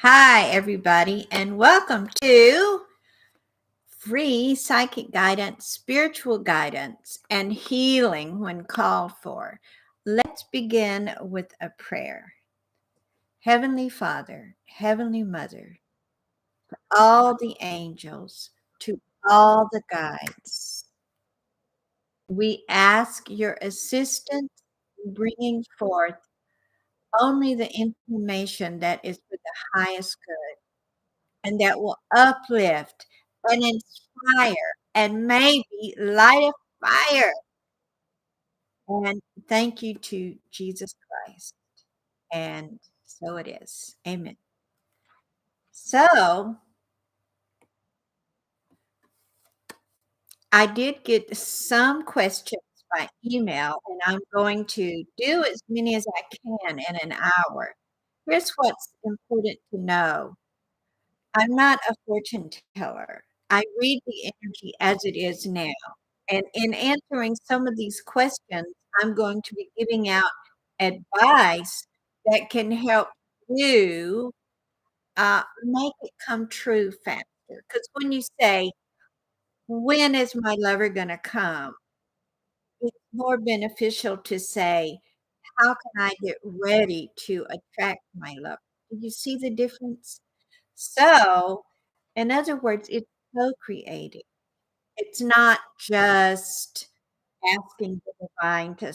Hi, everybody, and welcome to free psychic guidance, spiritual guidance, and healing when called for. Let's begin with a prayer. Heavenly Father, Heavenly Mother, all the angels, to all the guides, we ask your assistance in bringing forth only the information that is for the highest good and that will uplift and inspire and maybe light a fire. And thank you to Jesus Christ. And so it is. Amen. So I did get some questions by email, and I'm going to do as many as I can in an hour. Here's what's important to know. I'm not a fortune teller. I read the energy as it is now. And in answering some of these questions, I'm going to be giving out advice that can help you make it come true faster. Because when you say, when is my lover going to come? It's more beneficial to say, how can I get ready to attract my lover? Do you see the difference? So, in other words, it's co-creating. It's not just asking the divine to,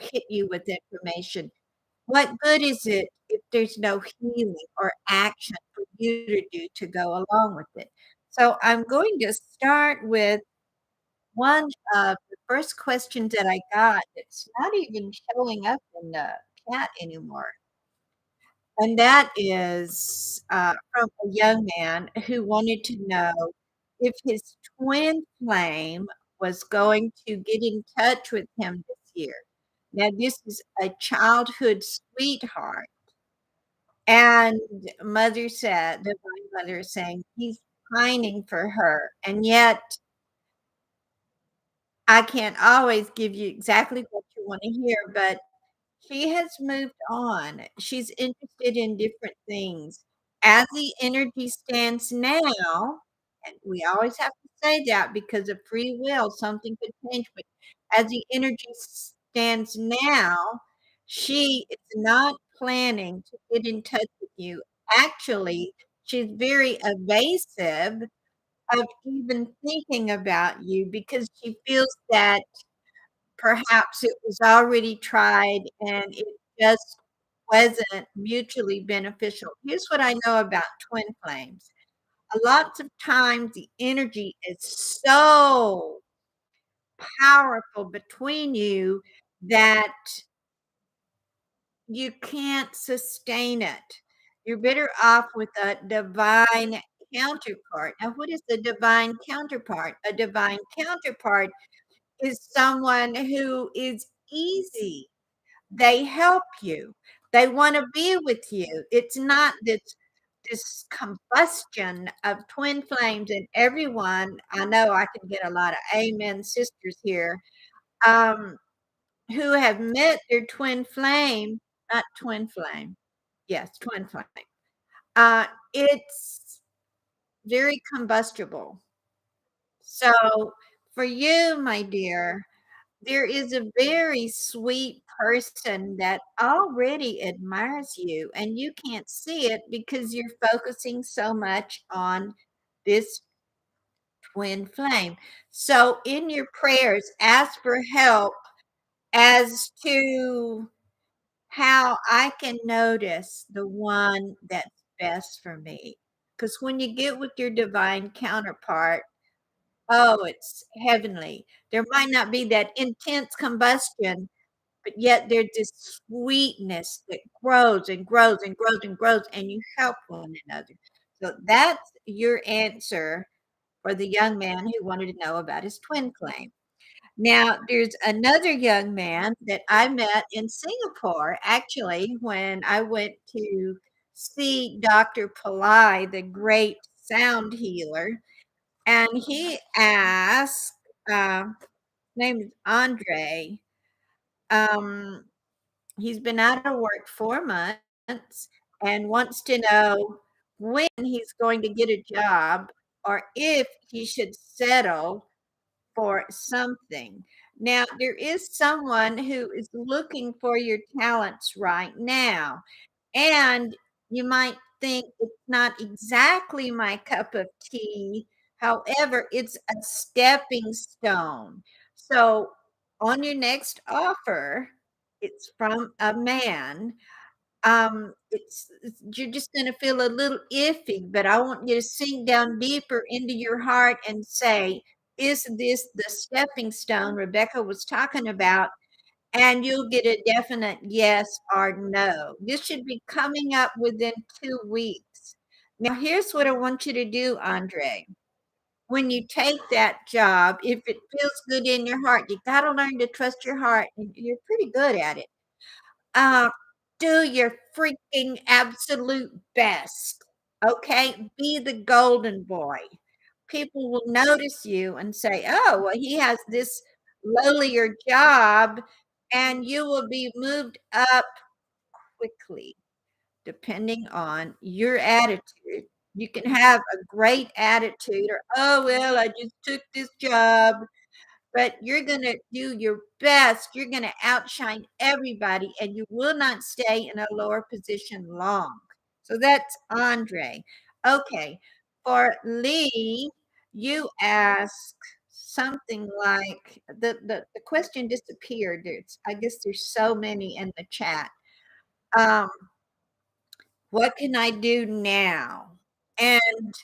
hit you with information. What good is it if there's no healing or action for you to do to go along with it? So I'm going to start with one of the first questions that I got that's not even showing up in the chat anymore. And that is from a young man who wanted to know if his twin flame was going to get in touch with him this year. Now, this is a childhood sweetheart. And divine mother is saying he's pining for her. And yet, I can't always give you exactly what you want to hear, but she has moved on. She's interested in different things. As the energy stands now, and we always have to say that because of free will, something could change, but as the energy stands now, she is not planning to get in touch with you. Actually, she's very evasive of even thinking about you because she feels that perhaps it was already tried and it just wasn't mutually beneficial. Here's what I know about twin flames. A lots of times the energy is so powerful between you that you can't sustain it. You're better off with a divine counterpart. Now, what is the divine counterpart? A divine counterpart is someone who is easy. They help you. They wanna be with you. It's not this combustion of twin flames, and everyone I know I can get a lot of amen sisters here, um, who have met their twin flame not twin flame. Yes, twin flame. It's very combustible. So, for you, my dear, there is a very sweet person that already admires you, and you can't see it because you're focusing so much on this twin flame. So, in your prayers, ask for help as to how I can notice the one that's best for me. Because when you get with your divine counterpart, oh, it's heavenly. There might not be that intense combustion, but yet there's this sweetness that grows and grows and grows and grows, and you help one another. So that's your answer for the young man who wanted to know about his twin flame. Now, there's another young man that I met in Singapore, actually, when I went to see Dr. Pillai, the great sound healer, and he asked, his name is Andre. Um, he's been out of work 4 months, and wants to know when he's going to get a job or if he should settle for something. Now, there is someone who is looking for your talents right now, and you might think it's not exactly my cup of tea. However, it's a stepping stone. So, on your next offer, it's from a man. You're just gonna feel a little iffy, but I want you to sink down deeper into your heart and say, "Is this the stepping stone Rebecca was talking about?" And you'll get a definite yes or no. This should be coming up within 2 weeks. Now, here's what I want you to do, Andre. When you take that job, if it feels good in your heart, you gotta learn to trust your heart, and you're pretty good at it. Uh, do your freaking absolute best, okay? Be the golden boy. People will notice you and say, "Oh, well, he has this lowlier job," and you will be moved up quickly, depending on your attitude. You can have a great attitude or, "Oh, well, I just took this job." But you're gonna do your best. You're gonna outshine everybody, and you will not stay in a lower position long. So that's Andre. Okay, for Lee, you ask something like the question disappeared. I guess there's so many in the chat. Um, what can I do now? And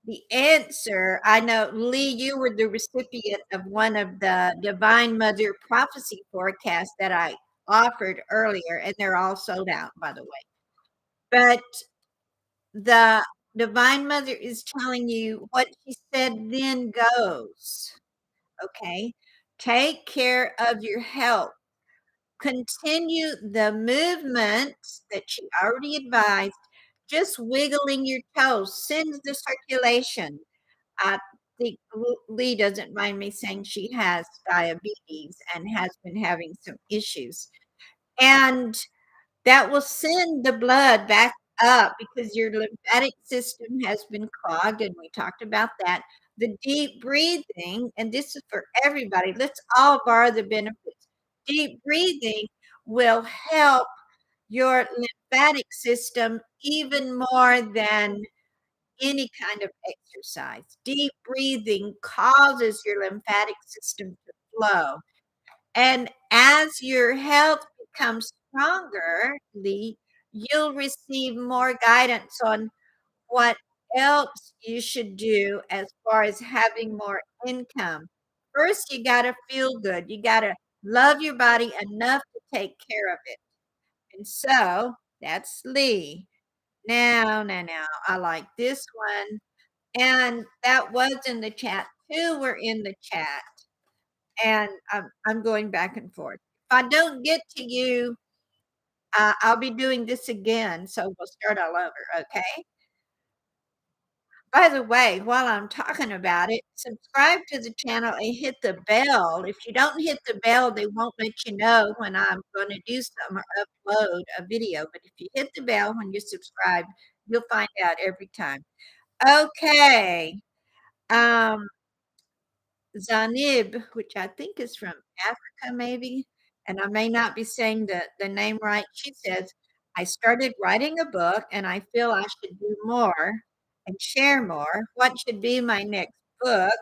the answer, I know, Lee, you were the recipient of one of the Divine Mother prophecy forecasts that I offered earlier, and they're all sold out, by the way. But the Divine Mother is telling you what she said then goes. Okay. Take care of your health. Continue the movement that she already advised, just wiggling your toes sends the circulation. I think Lee doesn't mind me saying she has diabetes and has been having some issues. And that will send the blood back up because your lymphatic system has been clogged, and we talked about that. The deep breathing, and this is for everybody, let's all borrow the benefits. Deep breathing will help your lymphatic system even more than any kind of exercise. Deep breathing causes your lymphatic system to flow. And as your health becomes stronger, Lee, you'll receive more guidance on what else you should do as far as having more income. First, you got to feel good. You got to love your body enough to take care of it. And so that's Lee. Now, I like this one. And that was in the chat. 2 were in the chat, and I'm going back and forth. If I don't get to you, I'll be doing this again, so we'll start all over, okay? By the way, while I'm talking about it, subscribe to the channel and hit the bell. If you don't hit the bell, they won't let you know when I'm gonna do something or upload a video, but if you hit the bell when you subscribe, you'll find out every time. Okay, um Zanib, which I think is from Africa maybe, and I may not be saying the name right. She says, "I started writing a book and I feel I should do more and share more. What should be my next book?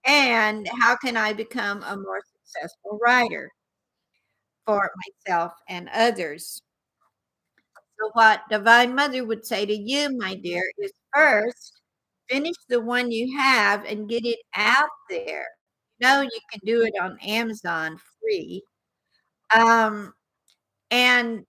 And how can I become a more successful writer for myself and others?" So what Divine Mother would say to you, my dear, is first, finish the one you have and get it out there. You can do it on Amazon free. Um, and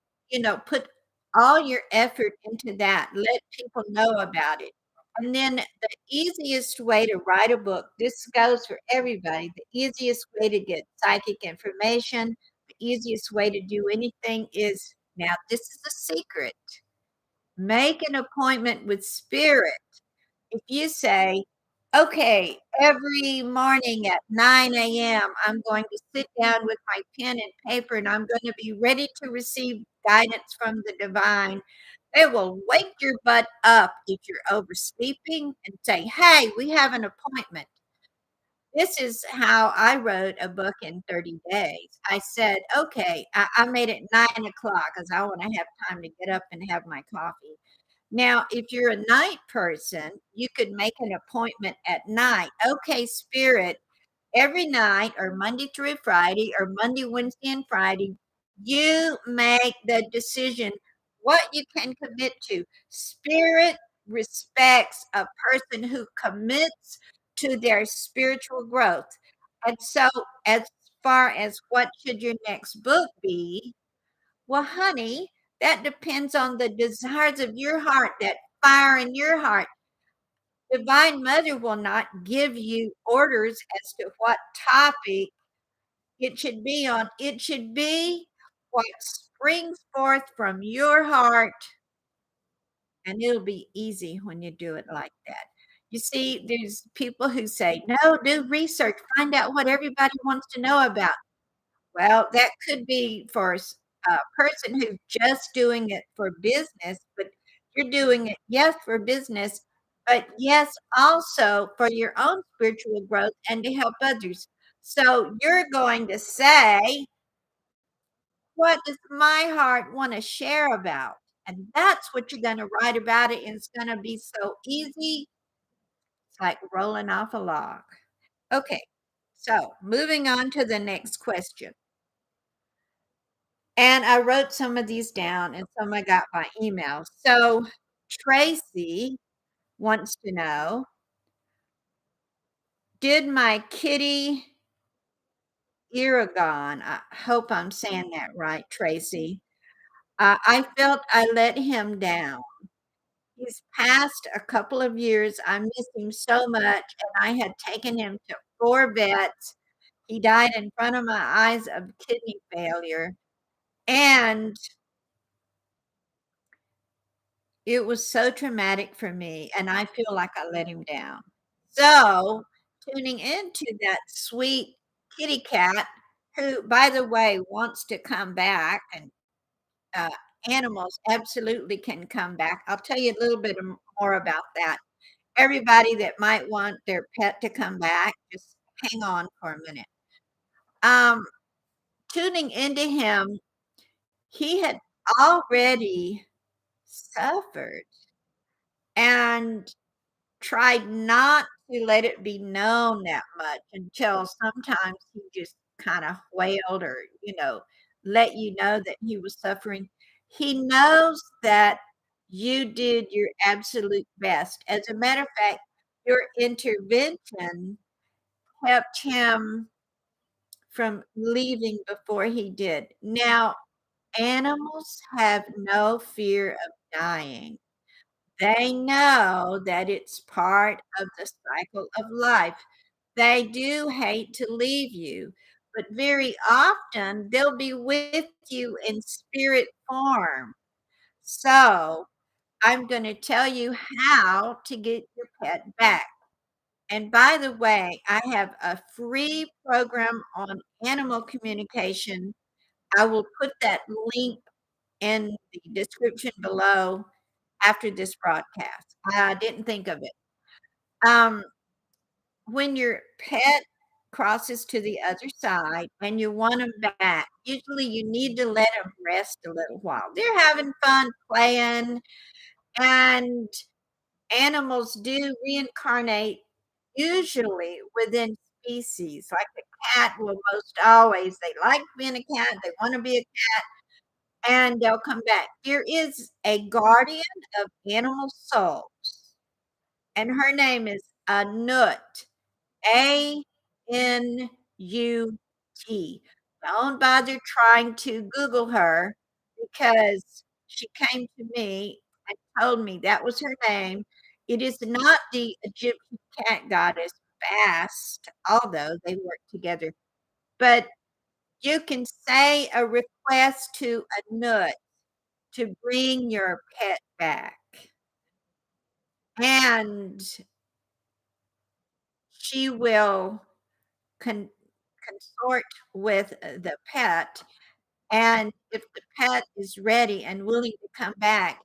put all your effort into that. Let people know about it. And then the easiest way to write a book, this goes for everybody, the easiest way to get psychic information, the easiest way to do anything is, now this is a secret. Make an appointment with spirit. If you say, "Okay, every morning at 9 a.m., I'm going to sit down with my pen and paper, and I'm gonna be ready to receive guidance from the divine," They will wake your butt up if you're oversleeping and say, "Hey, we have an appointment." This is how I wrote a book in 30 days. I said, "Okay," I made it 9 o'clock because I wanna have time to get up and have my coffee. Now, if you're a night person, you could make an appointment at night. "Okay, Spirit, every night or Monday through Friday or Monday, Wednesday, and Friday, you make the decision what you can commit to. Spirit respects a person who commits to their spiritual growth. And so, as far as what should your next book be, well, honey, that depends on the desires of your heart, that fire in your heart. Divine Mother will not give you orders as to what topic it should be on. It should be what springs forth from your heart, and it'll be easy when you do it like that. You see, there's people who say, "No, do research, find out what everybody wants to know about." Well, that could be for a person who's just doing it for business, but you're doing it, yes, for business, but yes, also for your own spiritual growth and to help others. So you're going to say, "What does my heart wanna share about?" And that's what you're gonna write about it, and it's gonna be so easy, it's like rolling off a log. Okay, so moving on to the next question. And I wrote some of these down and some I got by email. So Tracy wants to know, did my kitty Iragon, I hope I'm saying that right, Tracy. I felt I let him down. He's passed a couple of years. I miss him so much, and I had taken him to 4 vets. He died in front of my eyes of kidney failure, and it was so traumatic for me, and I feel like I let him down. So, tuning into that sweet kitty cat, who, by the way, wants to come back, and, uh, animals absolutely can come back. I'll tell you a little bit more about that. Everybody that might want their pet to come back, just hang on for a minute. Um, Tuning into him, he had already suffered and tried not to let it be known that much until sometimes he just kinda wailed or, let you know that he was suffering. He knows that you did your absolute best. As a matter of fact, your intervention kept him from leaving before he did. Now, animals have no fear of dying. They know that it's part of the cycle of life. They do hate to leave you, but very often they'll be with you in spirit form. So, I'm gonna tell you how to get your pet back. And by the way, I have a free program on animal communication. I will put that link in the description below after this broadcast. I didn't think of it. Um, when your pet crosses to the other side and you want them back, usually you need to let them rest a little while. They're having fun playing, and animals do reincarnate usually within species. Like the cat will most always, they like being a cat, they want to be a cat, and they'll come back. There is a guardian of animal souls, and her name is Anut, Anut. Don't bother trying to Google her because she came to me and told me that was her name. It is not the Egyptian cat goddess Bast, although they work together, but you can say a request to Anut to bring your pet back, and she will con consort with, the pet, and if the pet is ready and willing to come back,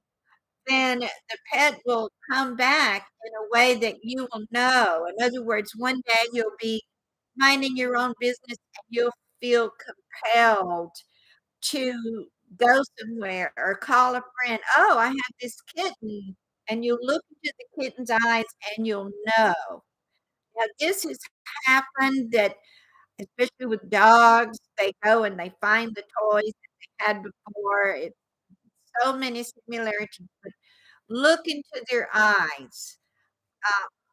then the pet will come back in a way that you will know. In other words, one day you'll be minding your own business and you'll feel compelled to go somewhere or call a friend, "Oh, I have this kitten," and you look into the kitten's eyes and you'll know. Now this has happened that especially with dogs, they go and they find the toys that they had before. It's so many similarities, but look into their eyes.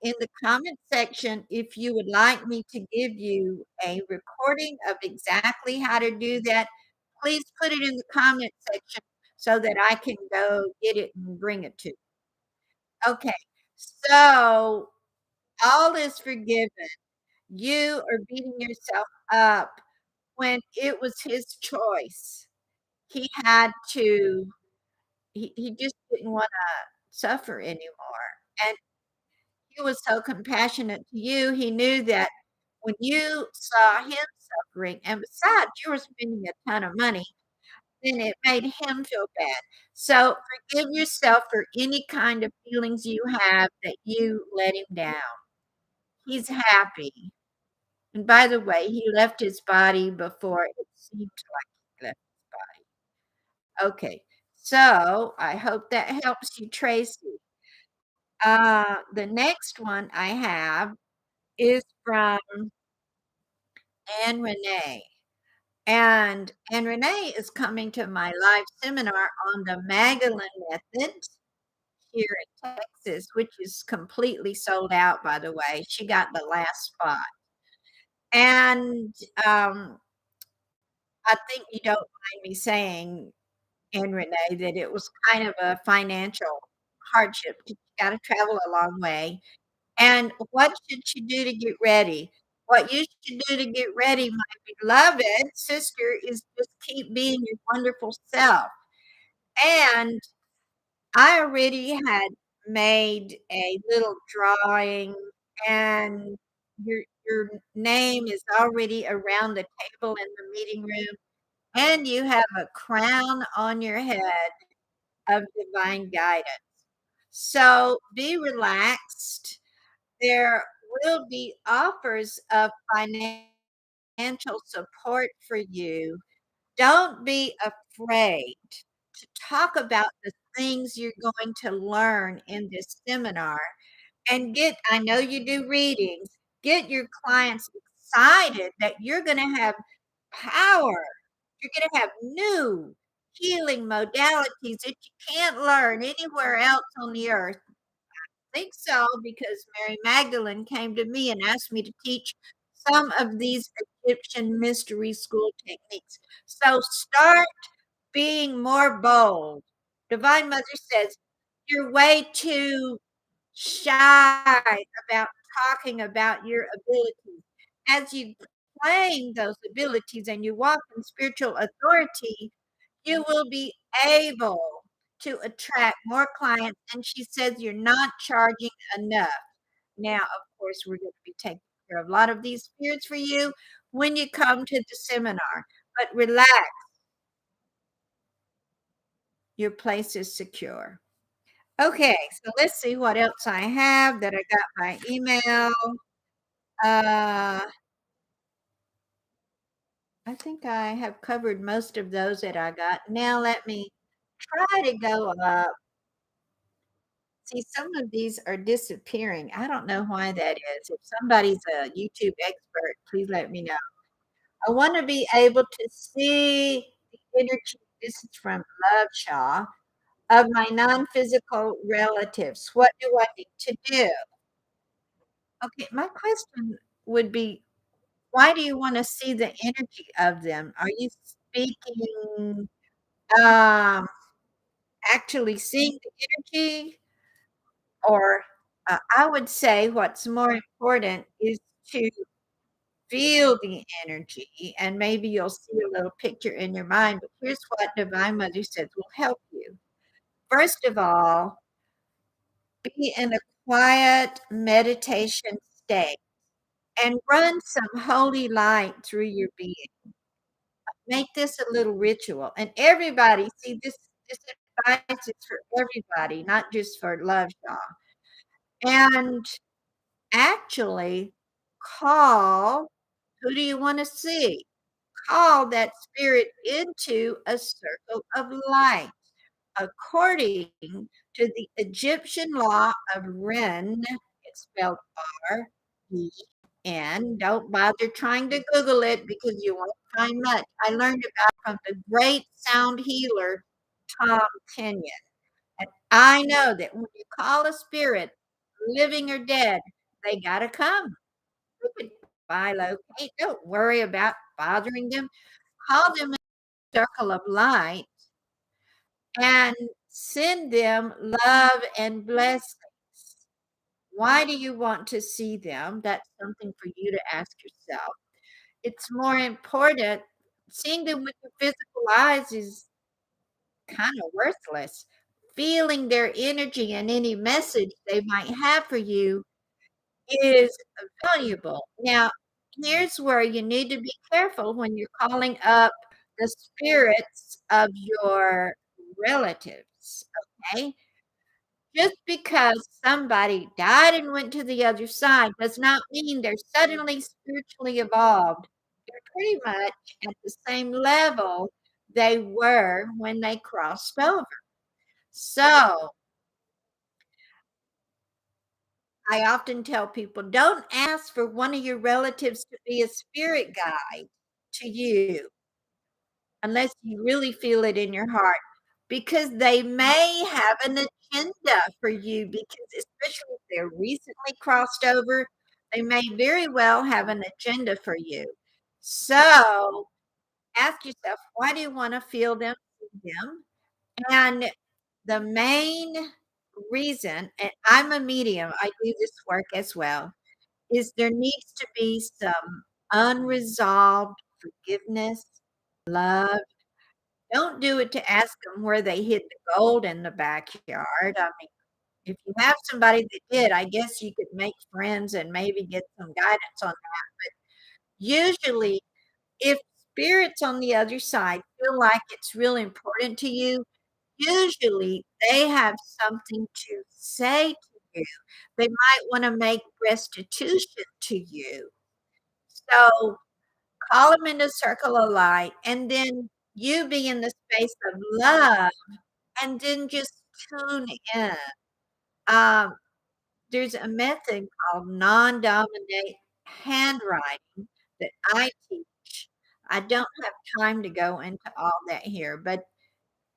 In the comment section, if you would like me to give you a recording of exactly how to do that, please put it in the comment section so that I can go get it and bring it to you. Okay, so all is forgiven. You are beating yourself up when it was his choice. He had to he just didn't wanna suffer anymore, and he was so compassionate to you, he knew that when you saw him suffering, and besides, you were spending a ton of money, then it made him feel bad. So, forgive yourself for any kind of feelings you have that you let him down. He's happy. And by the way, he left his body before it seemed like he left his body. Okay. So, I hope that helps you, Tracy. The next one I have is from Anne Renee. And Anne Renee is coming to my live seminar on the Magdalene Method here in Texas, which is completely sold out, by the way. She got the last spot. And I think you don't mind me saying, Anne Renee, that it was kind of a financial hardship. You got to travel a long way. And what should you do to get ready? What you should do to get ready, my beloved sister, is just keep being your wonderful self. And I already had made a little drawing, and your name is already around the table in the meeting room, and you have a crown on your head of divine guidance. So be relaxed. There will be offers of financial support for you. Don't be afraid to talk about the things you're going to learn in this seminar and get I know you do readings, get your clients excited that you're gonna have power. You're gonna have new healing modalities that you can't learn anywhere else on the earth. Think so because Mary Magdalene came to me and asked me to teach some of these Egyptian mystery school techniques. So start being more bold. Divine Mother says, "You're way too shy about talking about your abilities. As you claim those abilities and you walk in spiritual authority, you will be able to attract more clients." And she says you're not charging enough. Now, of course, we're going to be taking care of a lot of these spirits for you when you come to the seminar. But relax, your place is secure. Okay, so let's see what else I have that I got by email. Uh, I think I have covered most of those that I got. Now let me try to go up. See, some of these are disappearing. I don't know why that is. If somebody's a YouTube expert, please let me know. I want to be able to see the energy. This is from Love Shaw of my non-physical relatives. What do I need to do? Okay, my question would be, why do you wanna see the energy of them? Are you speaking, um, actually seeing the energy? Or, I would say what's more important is to feel the energy, and maybe you'll see a little picture in your mind, but here's what Divine Mother says will help you. First of all, be in a quiet meditation state and run some holy light through your being. Make this a little ritual, and everybody see this advice is for everybody, not just for Lovejoy. And actually call, who do you wanna see? Call that spirit into a circle of light. According to the Egyptian law of Ren, it's spelled R-E-N. Don't bother trying to Google it because you won't find much. I learned about it from the great sound healer, Tom Kenyon. And I know that when you call a spirit, living or dead, they gotta come. You can bilocate, don't worry about bothering them. Call them in a circle of light and send them love and blessings. Why do you want to see them? That's something for you to ask yourself. It's more important. Seeing them with your physical eyes is kind of worthless. Feeling their energy and any message they might have for you is valuable. Now, here's where you need to be careful when you're calling up the spirits of your relatives, okay? Just because somebody died and went to the other side does not mean they're suddenly spiritually evolved. They're pretty much at the same level they were when they crossed over. So, I often tell people, don't ask for one of your relatives to be a spirit guide to you unless you really feel it in your heart, because they may have an agenda for you, because especially if they're recently crossed over, they may very well have an agenda for you. So, ask yourself, why do you wanna feel them, see them? And the main reason, and I'm a medium, I do this work as well, is there needs to be some unresolved forgiveness, love. Don't do it to ask them where they hid the gold in the backyard. I mean, if you have somebody that did, I guess you could make friends and maybe get some guidance on that. Usually, if spirits on the other side feel like it's real important to you, usually they have something to say to you. They might wanna make restitution to you. So, call them in a circle of light, and then you be in the space of love, and then just tune in. Um, there's a method called non-dominate handwriting that I teach. I don't have time to go into all that here, but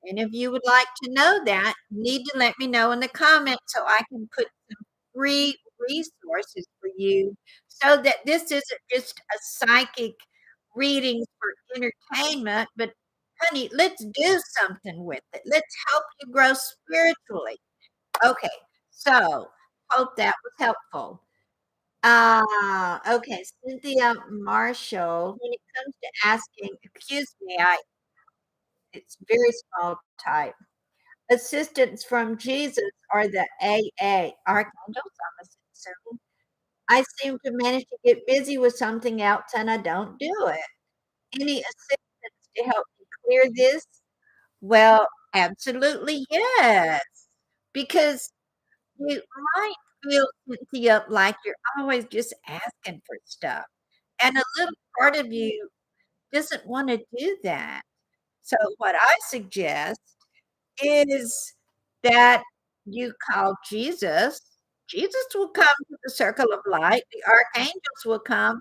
and if you would like to know that, you need to let me know in the comments so I can put some free resources for you so that this isn't just a psychic reading for entertainment, but honey, let's do something with it. Let's help you grow spiritually. Okay, so hope that was helpful. Okay, Cynthia Marshall, when it comes to asking, excuse me, it's very small type. Assistance from Jesus or the AA, archangels, I'm assuming. I seem to manage to get busy with something else and I don't do it. Any assistance to help me clear this? Well, absolutely yes, because you might feel, Cynthia, like you're always just asking for stuff, and a little part of you doesn't wanna do that. So what I suggest is that you call Jesus. Jesus will come to the circle of light, the archangels will come,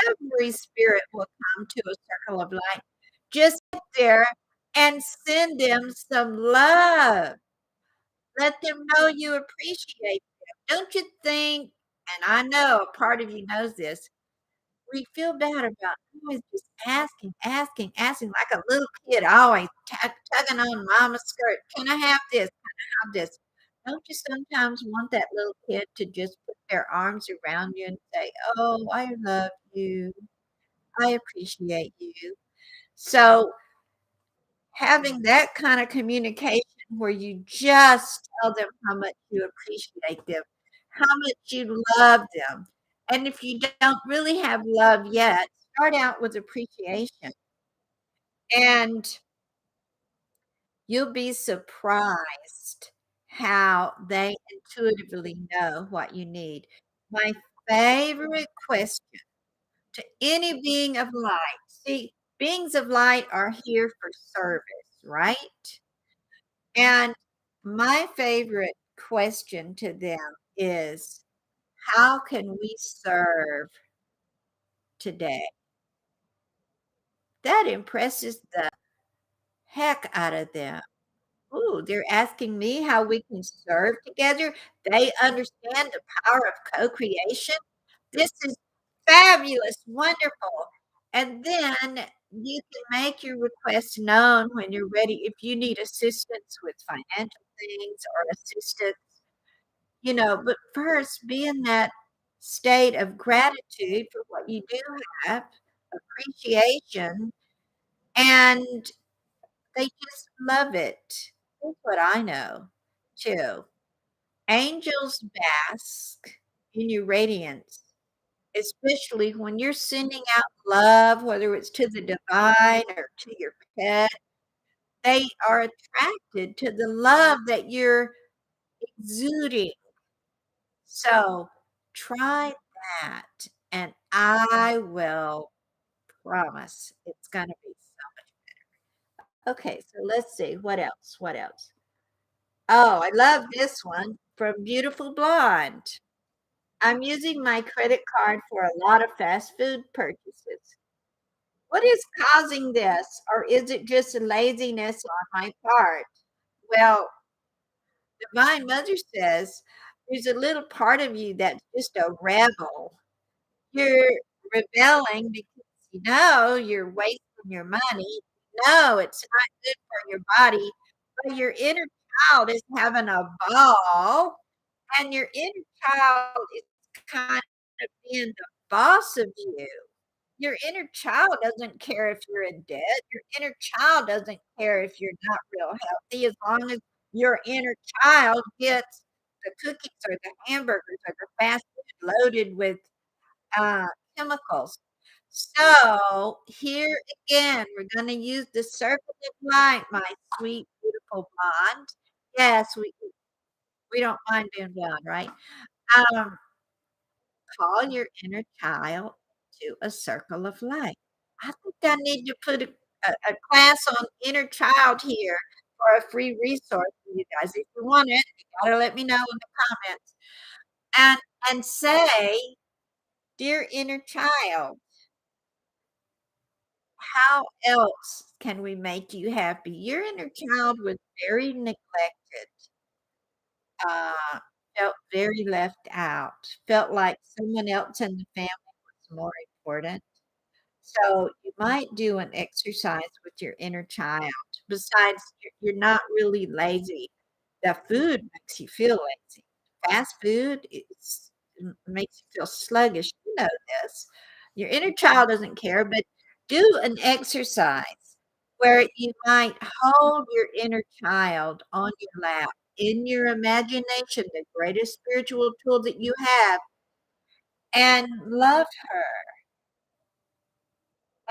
every spirit will come to a circle of light. Just sit there and send them some love. Let them know you appreciate them. Don't you think, and I know a part of you knows this, we feel bad about always just asking, asking, asking like a little kid always tugging on mama's skirt. "Can I have this? Can I have this?" Don't you sometimes want that little kid to just put their arms around you and say, "Oh, I love you. I appreciate you." So, having that kind of communication where you just tell them how much you appreciate them, how much you love them, and if you don't really have love yet, start out with appreciation, and You'll be surprised how they intuitively know what you need. My favorite question to any being of light. See, beings of light are here for service, right? And my favorite question to them is, how can we serve today? That impresses the heck out of them. Ooh, they're asking me how we can serve together. They understand the power of co-creation. This is fabulous, wonderful. And then you can make your request known when you're ready. If you need assistance with financial things or assistance, but first be in that state of gratitude for what you do have, appreciation, and they just love it. Here's what I know too. Angels bask in your radiance, especially when you're sending out love, whether it's to the divine or to your pet. They are attracted to the love that you're exuding. So try that, and I will promise it's going to be so. Okay, so let's see. What else? What else? Oh, I love this one from Beautiful Blonde. I'm using my credit card for a lot of fast food purchases. What is causing this, or is it just laziness on my part? Well, Divine Mother says there's a little part of you that's just a rebel. You're rebelling because you're wasting your money. No, it's not good for your body, but your inner child is having a ball, and your inner child is kind of being the boss of you. Your inner child doesn't care if you're in debt. Your inner child doesn't care if you're not real healthy, as long as your inner child gets the cookies or the hamburgers or the fast food loaded with uh, chemicals. So here again, we're going to use the circle of light, my sweet, beautiful blonde. Yes, we don't mind being blonde, right? Um, Call your inner child to a circle of light. I think I need to put a class on inner child here for a free resource for you guys. If you want it, you gotta let me know in the comments. And and say, dear inner child, how else can we make you happy? Your inner child was very neglected, uh, felt very left out, felt like someone else in the family was more important. So you might do an exercise with your inner child. Besides, you're not really lazy. The food makes you feel lazy. Fast food makes you feel sluggish. You know this. Your inner child doesn't care, but do an exercise where you might hold your inner child on your lap in your imagination, the greatest spiritual tool that you have, and love her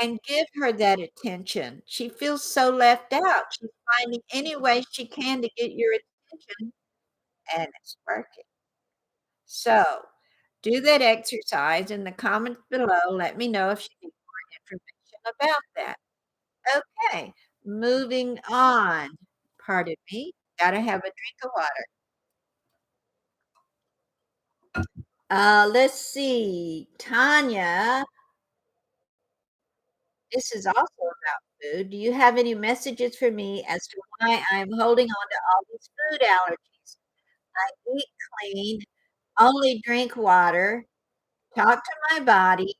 and give her that attention. She feels so left out. She's finding any way she can to get your attention, and it's working. So, do that exercise in the comments below. Let me know if you need more information about that. Okay, moving on. Pardon me. Gotta have a drink of water. Let's see. Tanya, this is also about food. Do you have any messages for me as to why I'm holding on to all these food allergies? I eat clean, only drink water, talk to my body,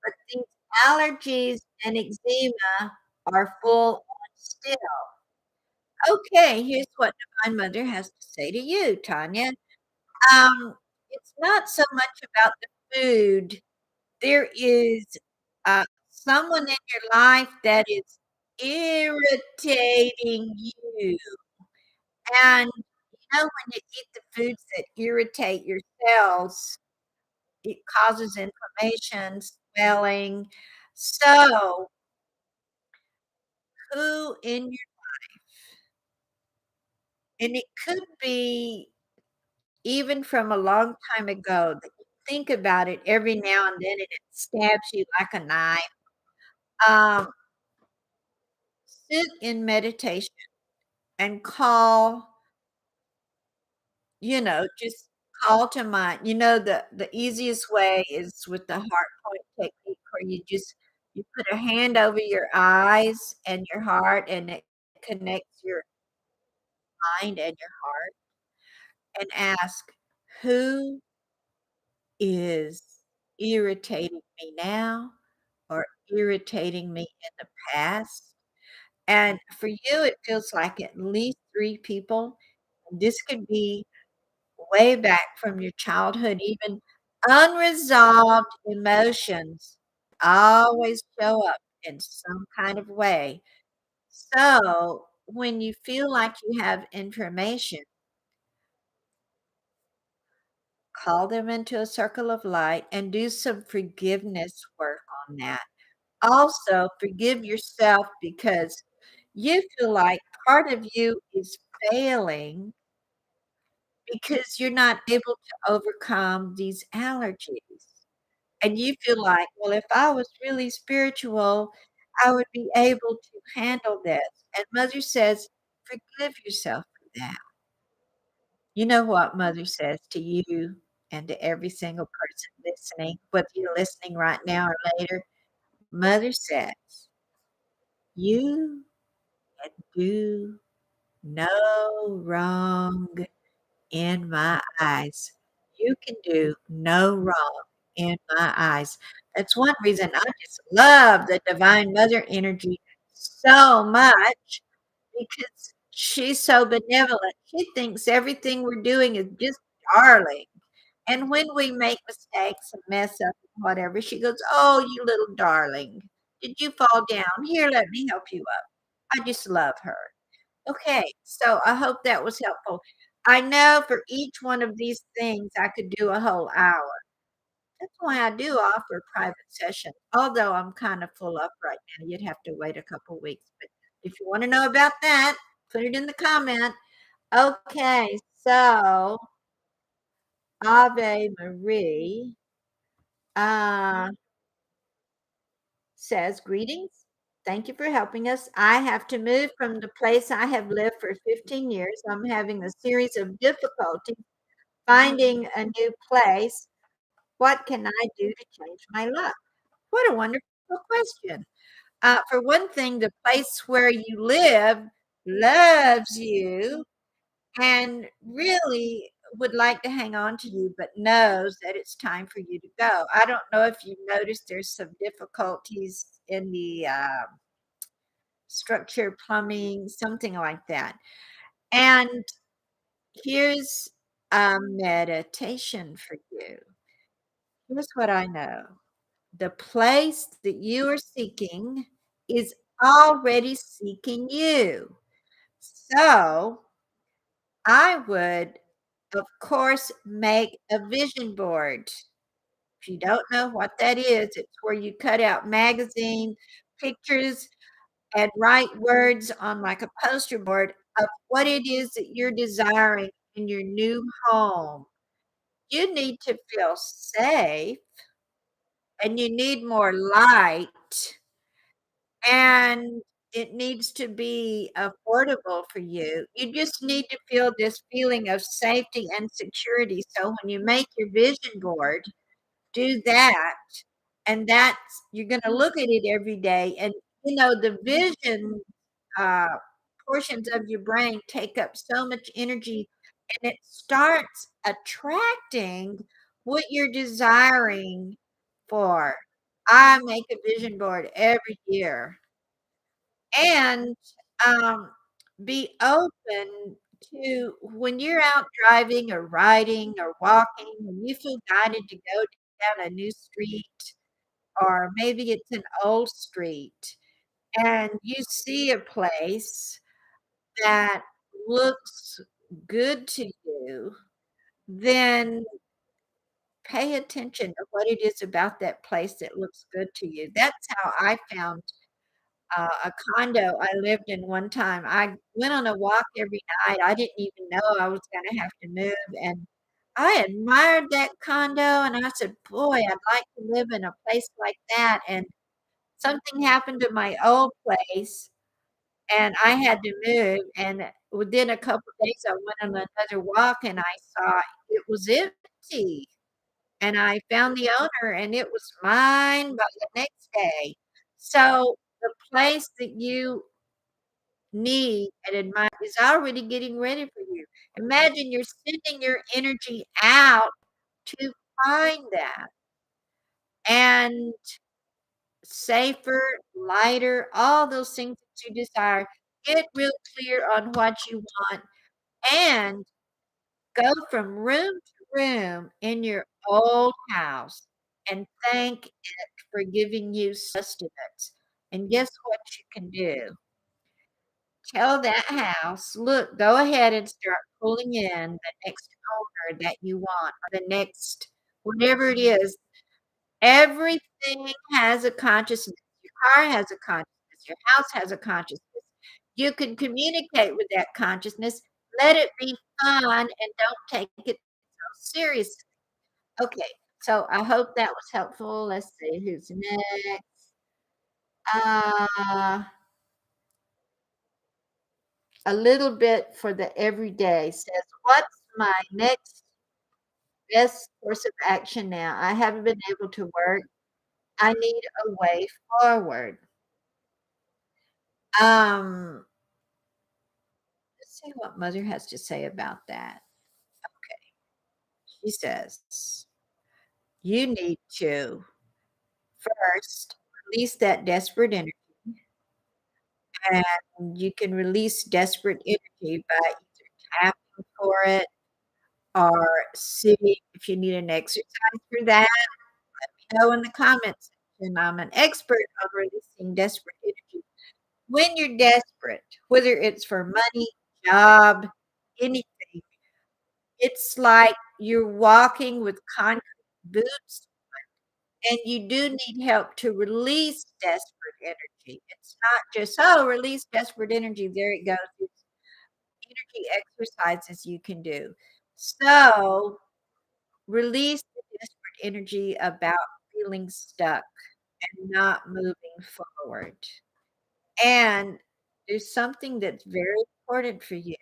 but these allergies and eczema are full on still. Okay, here's what Divine Mother has to say to you, Tanya. It's not so much about the food. There is someone in your life that is irritating you. And when you eat the foods that irritate your cells, it causes inflammation, swelling. So, who in your And it could be even from a long time ago that you think about it every now and then and it stabs you like a knife. Um, Sit in meditation and just call to mind. The easiest way is with the heart point technique where you put a hand over your eyes and your heart and it connects your mind and your heart and ask, who is irritating me now or irritating me in the past? And for you, it feels like at least 3 people. This could be way back from your childhood, even unresolved emotions always show up in some kind of way. So, when you feel like you have information, call them into a circle of light and do some forgiveness work on that. Also, forgive yourself because you feel like part of you is failing because you're not able to overcome these allergies. And you feel like, "Well, if I was really spiritual, I would be able to handle this." And Mother says, "Forgive yourself for that." You know what Mother says to you and to every single person listening, whether you're listening right now or later? Mother says, "You can do no wrong in my eyes. You can do no wrong in my eyes." That's one reason I just love the Divine Mother energy so much because she's so benevolent. She thinks everything we're doing is just darling. And when we make mistakes and mess up and whatever, she goes, "Oh, you little darling. Did you fall down? Here, let me help you up." I just love her. Okay, so I hope that was helpful. I know for each one of these things, I could do a whole hour. That's why I do offer private sessions, although I'm kind of full up right now. You'd have to wait a couple weeks, but if you wanna know about that, put it in the comment. Okay, so Ave Marie, uh says, "Greetings. Thank you for helping us. I have to move from the place I have lived for 15 years. I'm having a series of difficulties finding a new place. What can I do to change my luck?" What a wonderful question. For one thing, the place where you live loves you and really would like to hang on to you, but knows that it's time for you to go. I don't know if you've noticed there's some difficulties in the structure, plumbing, something like that. And here's a meditation for you. Here's what I know. The place that you are seeking is already seeking you. So I would, of course, make a vision board. If you don't know what that is, it's where you cut out magazine pictures and write words on like a poster board of what it is that you're desiring in your new home. You need to feel safe and you need more light and it needs to be affordable for you. You just need to feel this feeling of safety and security. So when you make your vision board, do that, and that's you're gonna look at it every day, and, the vision, uh, portions of your brain take up so much energy, and it starts attracting what you're desiring for. I make a vision board every year, and, um, be open to when you're out driving or riding or walking and you feel guided to go down a new street, or maybe it's an old street, and you see a place that looks good to you, then pay attention to what it is about that place that looks good to you. That's how I found a condo I lived in one time. I went on a walk every night. I didn't even know I was gonna have to move, and I admired that condo, and I said, "Boy, I'd like to live in a place like that," and something happened to my old place, and I had to move, and within a couple days, I went on another walk, and I saw it was empty, and I found the owner, and it was mine by the next day. So, the place that you need and admire is already getting ready for you. Imagine you're sending your energy out to find that, and safer, lighter, all those things that you desire. Get real clear on what you want and go from room to room in your old house and thank it for giving you sustenance. And guess what you can do? Tell that house, "Look, go ahead and start pulling in the next owner that you want, or the next" whatever it is. Everything has a consciousness. Your car has a consciousness. Your house has a consciousness. You can communicate with that consciousness. Let it be fun and don't take it so seriously. Okay, so I hope that was helpful. Let's see who's next. Uh, a little bit for the everyday says, "What's my next best course of action now? I haven't been able to work. I need a way forward." Um, let's see what mother has to say about that. She says, "You need to first release that desperate energy, and you can release desperate energy by either tapping for it or sitting if you need an exercise for that, know in the comments section. I'm an expert on releasing desperate energy. When you're desperate, whether it's for money, job, anything, it's like you're walking with concrete boots, and you do need help to release desperate energy. It's not just, "Oh, release desperate energy, there it goes." It's energy exercises you can do. So, release the desperate energy about feeling stuck and not moving forward. And there's something that's very important for you,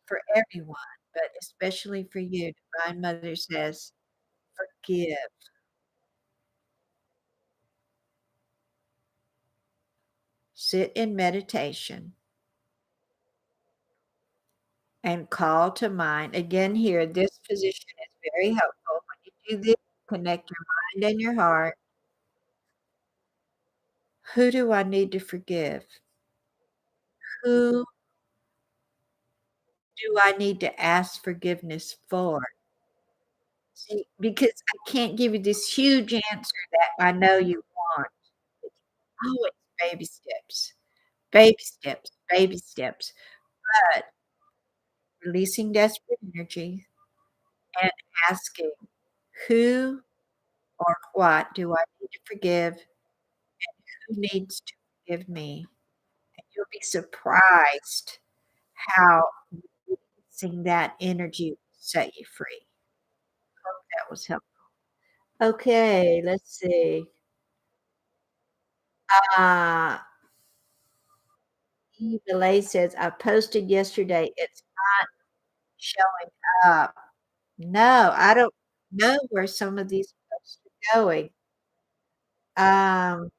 for everyone, but especially for you. Divine Mother says, forgive. Sit in meditation and call to mind. Again, here, this position is very helpful. When you do this, connect your mind and your heart. Who do I need to forgive? Who do I need to ask forgiveness for? See, because I can't give you this huge answer that I know you want. Oh, it's baby steps, baby steps, baby steps. But releasing desperate energy and asking, who or what do I need to forgive? Who needs to forgive me? And you'll be surprised how releasing that energy will set you free. Hope that was helpful. Okay, let's see. Uh, Eve Delay says, "I posted yesterday. It's not showing up." No, I don't know where some of these posts are going. Um,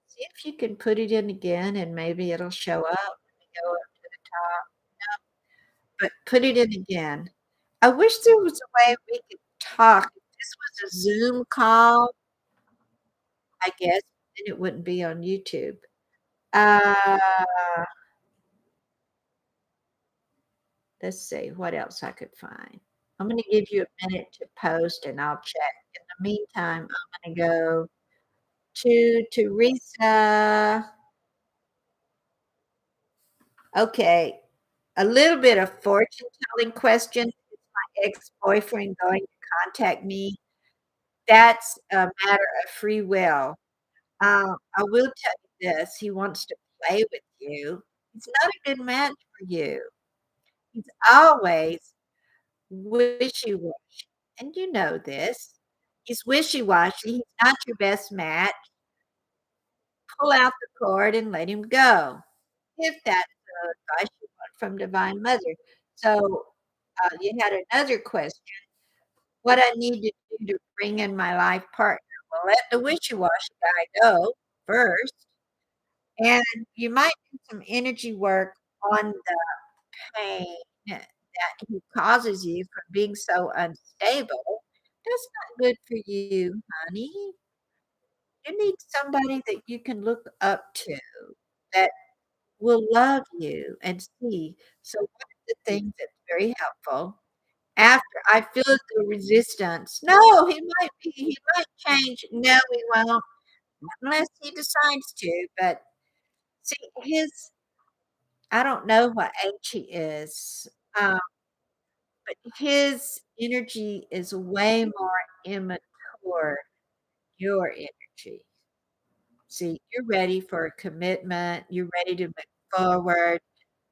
see if you can put it in again and maybe it'll show up. Let me go up to the top. No, but put it in again. I wish there was a way we could talk. If this was a Zoom call, I guess, then it wouldn't be on YouTube. Uh, let's see what else I could find. I'm gonna give you a minute to post and I'll check. In the meantime, I'm gonna go to Teresa. Okay, a little bit of fortune telling question. Is my ex-boyfriend going to contact me? That's a matter of free will. I will tell you this, he wants to play with you. He's not a good match for you. He's always wishy-washy, and you know this. He's wishy-washy, he's not your best match. Pull out the cord and let him go. If that's the advice you want from Divine Mother. So, you had another question, what I need to do to bring in my life partner? Well, let the wishy-washy guy go first, and you might do some energy work on the pain that he causes you from being so unstable. That's not good for you, honey. You need somebody that you can look up to, that will love you and see. So one of the things that's very helpful, after I feel the resistance, "No, he might change." "No, he won't, unless he decides to," but see, his I don't know what age he is, um, but his energy is way more immature your energy. See, you're ready for a commitment, you're ready to move forward,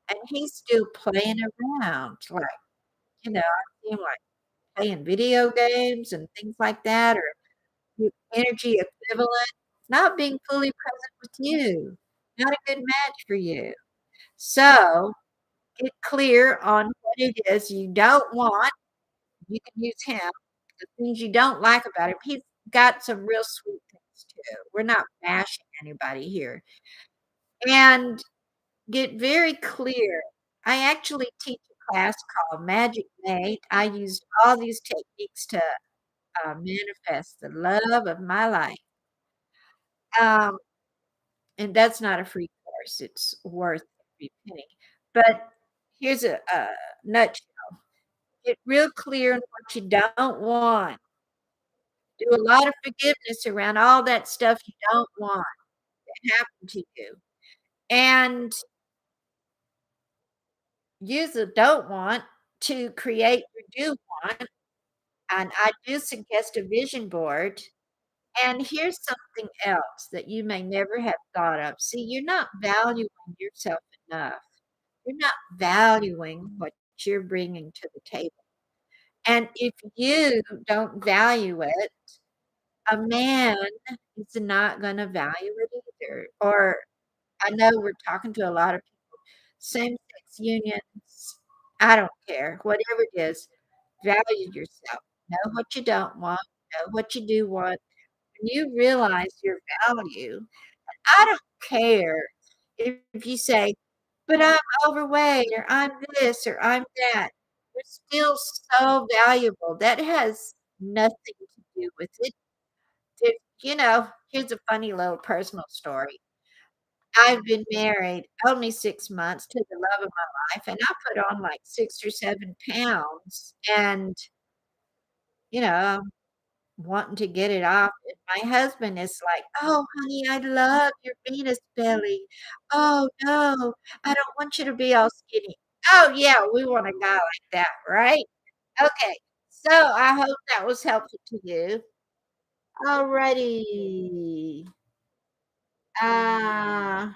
and he's still playing around, like, I see him, like, playing video games and things like that, or your energy equivalent, not being fully present with you, not a good match for you. So, get clear on what it is you don't want. You can use him. The things you don't like about him, he's got some real sweet things too. We're not bashing anybody here. And get very clear. I actually teach a class called Magic Mate. I used all these techniques to, manifest the love of my life. Um, and that's not a free course, it's worth every penny. But here's a nutshell. Get real clear on what you don't want. Do a lot of forgiveness around all that stuff you don't want that happened to you. And use the don't want to create your do want. And I do suggest a vision board. And here's something else that you may never have thought of. See, you're not valuing yourself enough. You're not valuing what you're bringing to the table. And if you don't value it, a man is not gonna value it either. Or I know we're talking to a lot of people, same-sex unions, I don't care, whatever it is, value yourself. Know what you don't want, know what you do want. When you realize your value, I don't care if you say, "But I'm overweight," or "I'm this," or "I'm that." You're still so valuable. That has nothing to do with it. If here's a funny little personal story. I've been married only 6 months to the love of my life, and I put on, like, 6 or 7 pounds and, you know, wanting to get it off, and my husband is like, "Oh, honey, I love your Venus belly. Oh, no, I don't want you to be all skinny." Oh, yeah, we want a guy like that, right? Okay, so I hope that was helpful to you. Alrighty. Uh,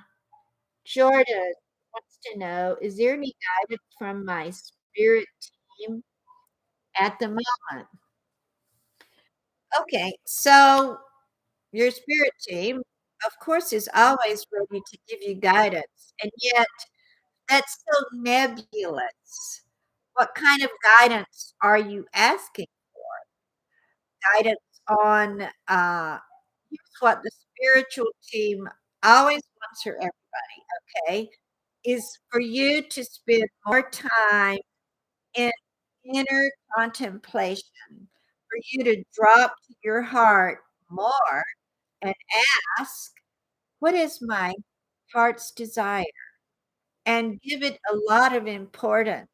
Jordan wants to know, is there any guidance from my spirit team at the moment? Okay, so your spirit team, of course, is always ready to give you guidance, and yet that's so nebulous. What kind of guidance are you asking? Guidance on, here's what the spiritual team always wants for everybody, okay, is for you to spend more time in inner contemplation, for you to drop to your heart more and ask, "What is my heart's desire?" And give it a lot of importance.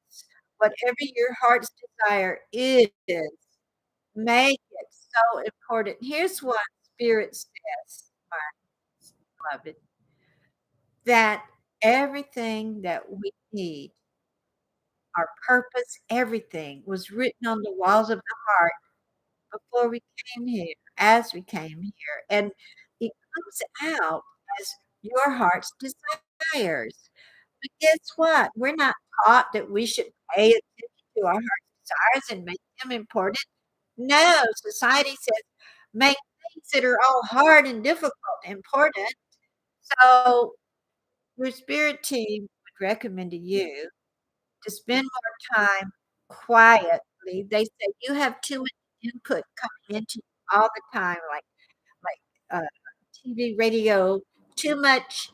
Whatever your heart's desire is, make it so important. Here's what Spirit says, my beloved, that everything that we need, our purpose, everything was written on the walls of the heart before we came here, as we came here. And it comes out as your heart's desires. But guess what? We're not taught that we should pay attention to our heart's desires and make them important. No, society says make things that are all hard and difficult important. So your spirit team would recommend to you to spend more time quietly. They say you have too much input coming into you all the time, like TV, radio, too much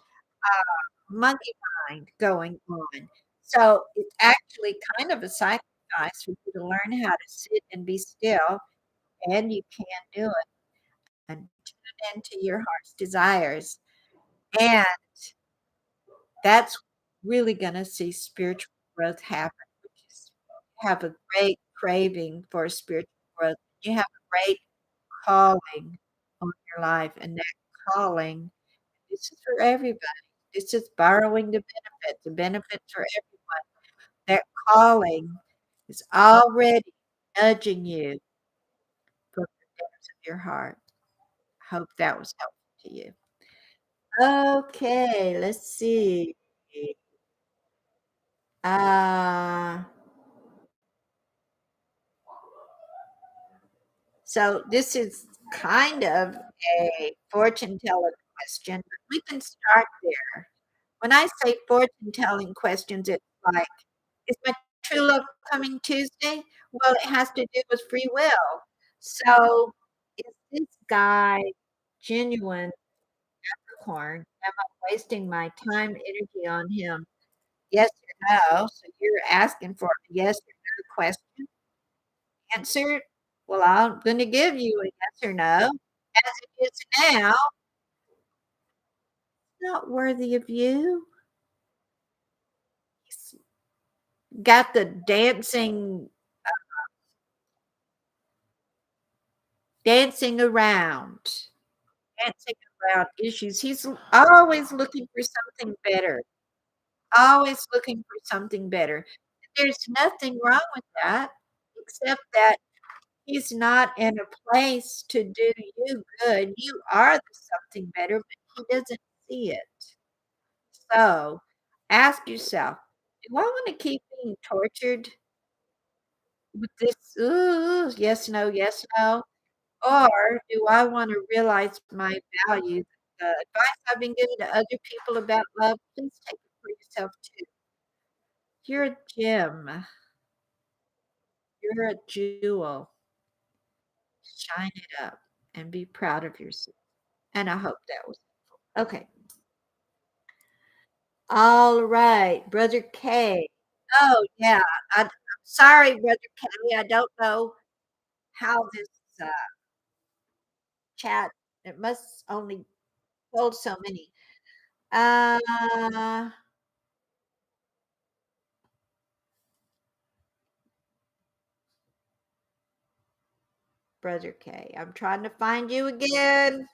monkey mind going on. So it's actually kind of a sacrifice for you to learn how to sit and be still, and you can do it and tune into your heart's desires. And that's really gonna see spiritual growth happen, which is have a great craving for spiritual growth. You have a great calling on your life, and that calling, this is for everybody. This is borrowing the benefits for everyone. That calling is already nudging you from the depths of your heart. Hope that was helpful to you. Okay, let's see. Uh, so this is kind of a fortune teller question, but we can start there. When I say fortune telling questions, it's like, is my true love coming Tuesday? Well, it has to do with free will. So, is this guy genuine Capricorn? Am I wasting my time, energy on him? Yes or no? So you're asking for a yes or no question. Answer, well, I'm going to give you a yes or no. As it is now, not worthy of you. He's got the dancing around. Dancing around issues. He's always looking for something better, always looking for something better. There's nothing wrong with that, except that he's not in a place to do you good. You are the something better, but he doesn't see it. So ask yourself, do I want to keep being tortured with this, ooh, yes, no, yes, no? Or do I wanna realize my value? The advice I've been giving to other people about love, please take it for yourself too. You're a gem. You're a jewel. Shine it up and be proud of yourself. And I hope that was okay. All right, Brother K. Oh, yeah. I'm sorry, Brother K. I don't know how this, uh, chat it must only hold so many. Uh Brother K. I'm trying to find you again.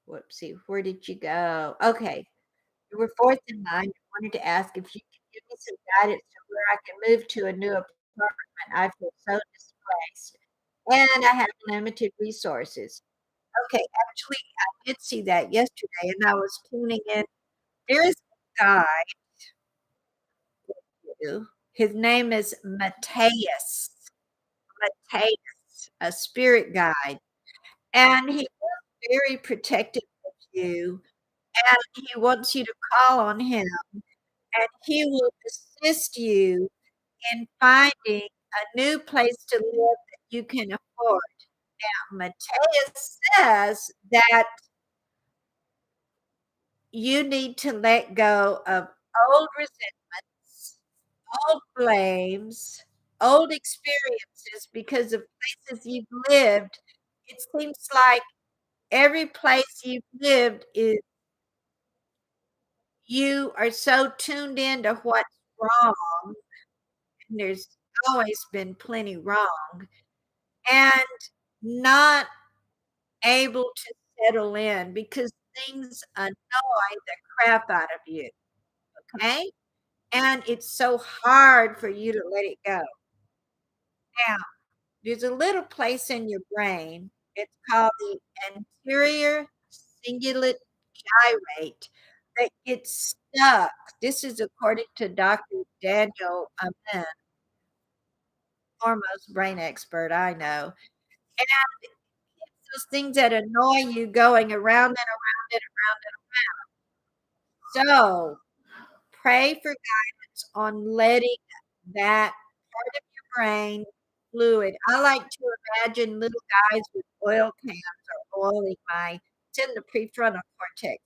Whoopsie, where did you go? Okay, you were fourth in line. I wanted to ask if you could give me some guidance to where I can move to a new apartment. I feel so displaced, and I have limited resources. Okay, actually, I did see that yesterday, and I was tuning in. There is a guy, his name is Mateus. Mateus, a spirit guide, and he very protective of you, and he wants you to call on him, and he will assist you in finding a new place to live that you can afford. Matthias says that you need to let go of old resentments, old blames, old experiences because of places you've lived. It seems like every place you've lived is you are so tuned into what's wrong, and there's always been plenty wrong, and not able to settle in because things annoy the crap out of you, okay? And it's so hard for you to let it go. Now, there's a little place in your brain. It's called the anterior cingulate gyrate that gets stuck. This is according to Dr. Daniel Amen, foremost brain expert I know. And it's those things that annoy you going around and around and around and around. So pray for guidance on letting that part of your brain fluid. I like to imagine little guys with oil cans or oiling my it's in the prefrontal cortex,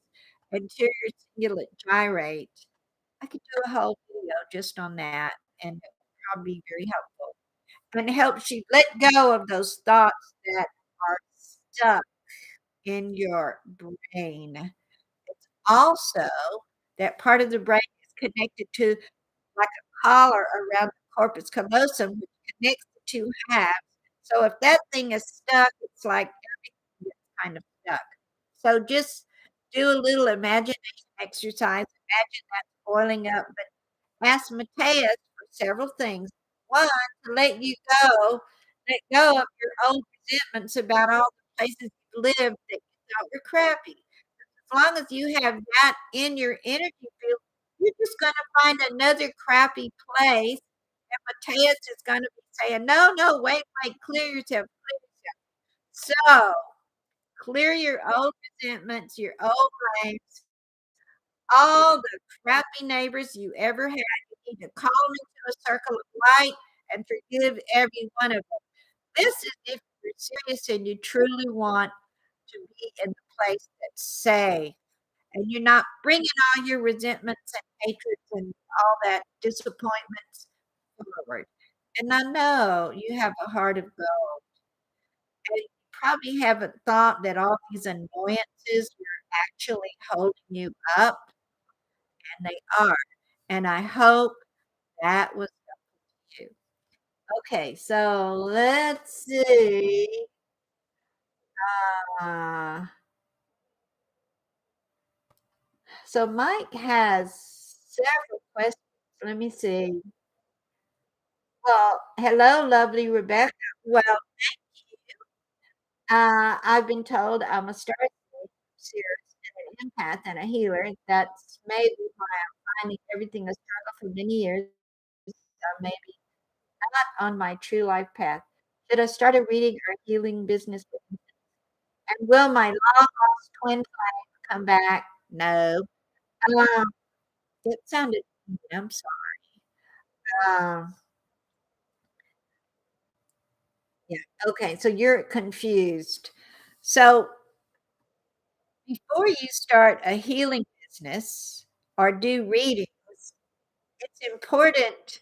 anterior cingulate gyrate. I could do a whole video just on that, and it would probably be very helpful. And it helps you let go of those thoughts that are stuck in your brain. It's also that part of the brain is connected to like a collar around the corpus callosum, which connects the two halves. So if that thing is stuck, it's like everything gets kind of stuck. So just do a little imagination exercise. Imagine that's boiling up, but ask Mateus for several things. One, to let you let go of your old resentments about all the places you lived that you thought were crappy. As long as you have that in your energy field, you're just gonna find another crappy place, and Mateus is gonna be saying, "No, no, wait, wait, clear yourself, clear yourself." So, clear your old resentments, your old blames, all the crappy neighbors you ever had. You need to call them into a circle of light and forgive every one of them. This is if you're serious and you truly want to be in the place that's safe. And you're not bringing all your resentments and hatreds and all that disappointments forward. And I know you have a heart of gold, and you probably haven't thought that all these annoyances were actually holding you up, and they are. And I hope that was you. Okay, so let's see. Uh, so Mike has several questions. Let me see. Well, hello, lovely Rebecca. Well, I've been told I'm a star seer and an empath and a healer. That's maybe why I'm finding everything a struggle for many years. Maybe not on my true life path. Should I start a reading or a healing business? And will my long lost twin flame come back? No. Um, it sounded, I'm sorry. Um, yeah. Okay. So you're confused. So before you start a healing business or do readings, it's important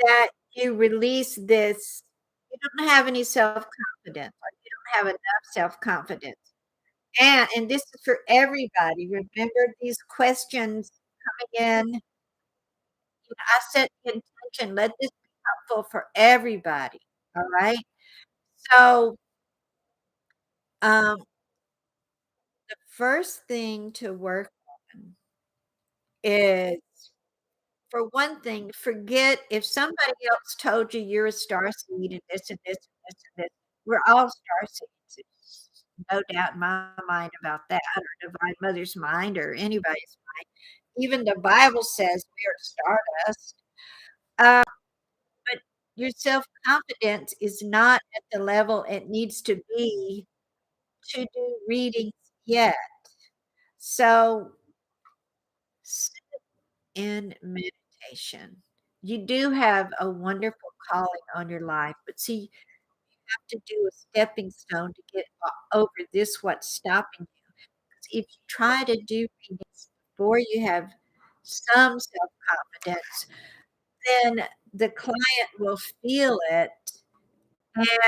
that you release this. You don't have any self-confidence, or you don't have enough self-confidence. And this is for everybody. Remember these questions coming in. I set the intention, let this be helpful for everybody. All right. So um, the first thing to work on is, for one thing, forget if somebody else told you you're a star seed and this and this and this and this. We're all star seeds. It's no doubt in my mind about that, or Divine Mother's mind, or anybody's mind. Even the Bible says we are stardust. Uh, but your self confidence is not at the level it needs to be to do readings yet. So in meditation. You do have a wonderful calling on your life, but see, you have to do a stepping stone to get over this, what's stopping you. 'Cause if you try to do things before you have some self-confidence, then the client will feel it,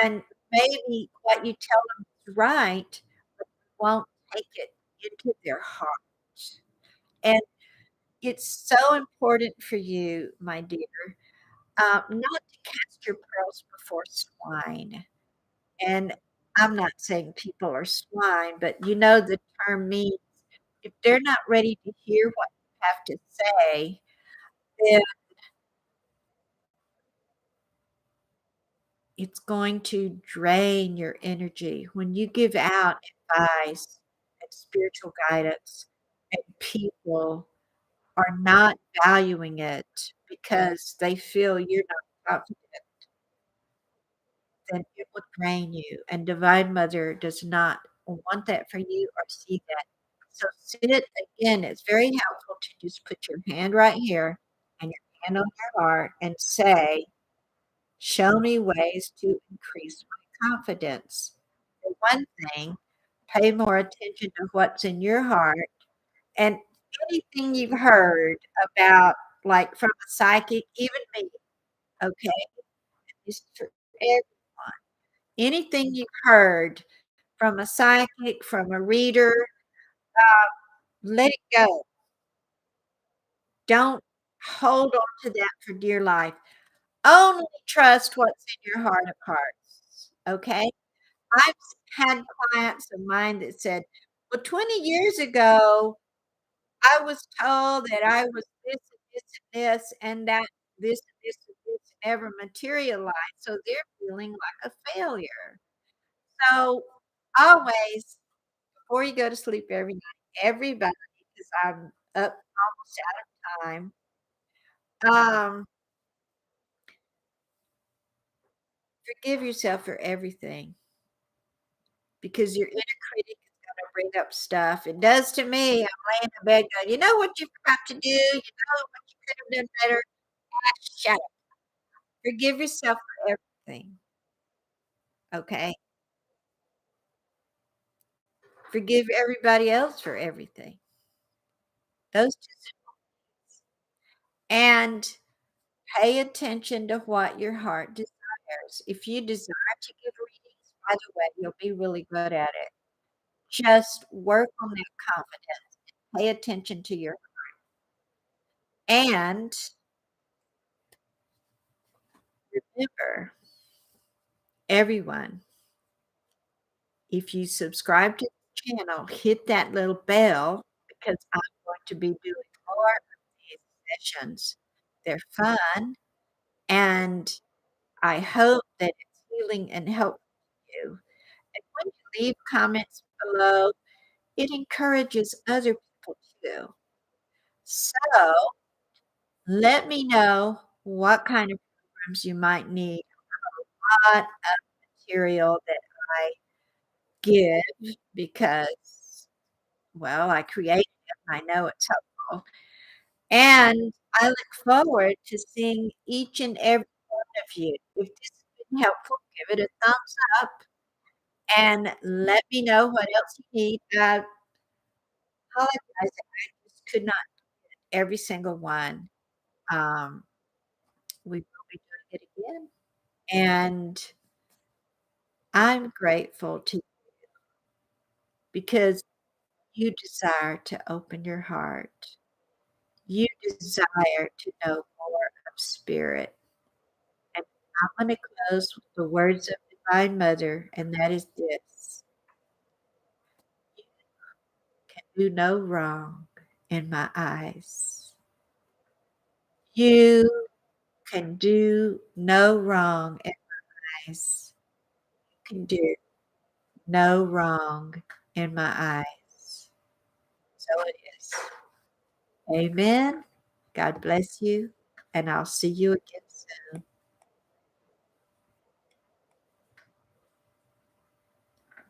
and maybe what you tell them is right, but they won't take it into their heart. And it's so important for you, my dear, not to cast your pearls before swine. And I'm not saying people are swine, but you know the term means if they're not ready to hear what you have to say, then it's going to drain your energy. When you give out advice and spiritual guidance and people are not valuing it because they feel you're not confident, then it will drain you, and Divine Mother does not want that for you or see that. So sit again, it's very helpful to just put your hand right here and your hand on your heart and say, "Show me ways to increase my confidence." For one thing, pay more attention to what's in your heart and anything you've heard about, like, from a psychic, even me, okay? This is for everyone. Anything you've heard from a psychic, from a reader, let it go. Don't hold on to that for dear life. Only trust what's in your heart of hearts, okay? I've had clients of mine that said, "Well, 20 years ago, I was told that I was this and this and this, and that this and this and this never materialized," so they're feeling like a failure. So, always, before you go to sleep every night, everybody, because 'cause I'm up almost out of time, um, forgive yourself for everything because your inner critic is gonna bring up stuff. It does to me. I'm laying in bed going, "You know what you forgot to do? You know what you could have done better?" Ah, shut up. Forgive yourself for everything, okay? Forgive everybody else for everything. Those 2 and pay attention to what your heart desires. If you desire to give readings, by the way, you'll be really good at it. Just work on that confidence. Pay attention to your and remember, everyone, if you subscribe to the channel, hit that little bell because I'm going to be doing more of these sessions. They're fun, and I hope that it's healing and helpful to you. And when you leave comments below, it encourages other people too. So, let me know what kind of programs you might need. A lot of material that I give because, well, I created it and I know it's helpful. And I look forward to seeing each and every one of you. If this has been helpful, give it a thumbs up and let me know what else you need. I apologize, I just could not every single one. Um, we will be doing it again, and I'm grateful to because you desire to open your heart. You desire to know more of spirit. And I'm gonna close with the words of Divine Mother, and that is this: "You can do no wrong in my eyes. You can do no wrong in my eyes. You can do no wrong in my eyes." So it is. Amen. God bless you, and I'll see you again soon.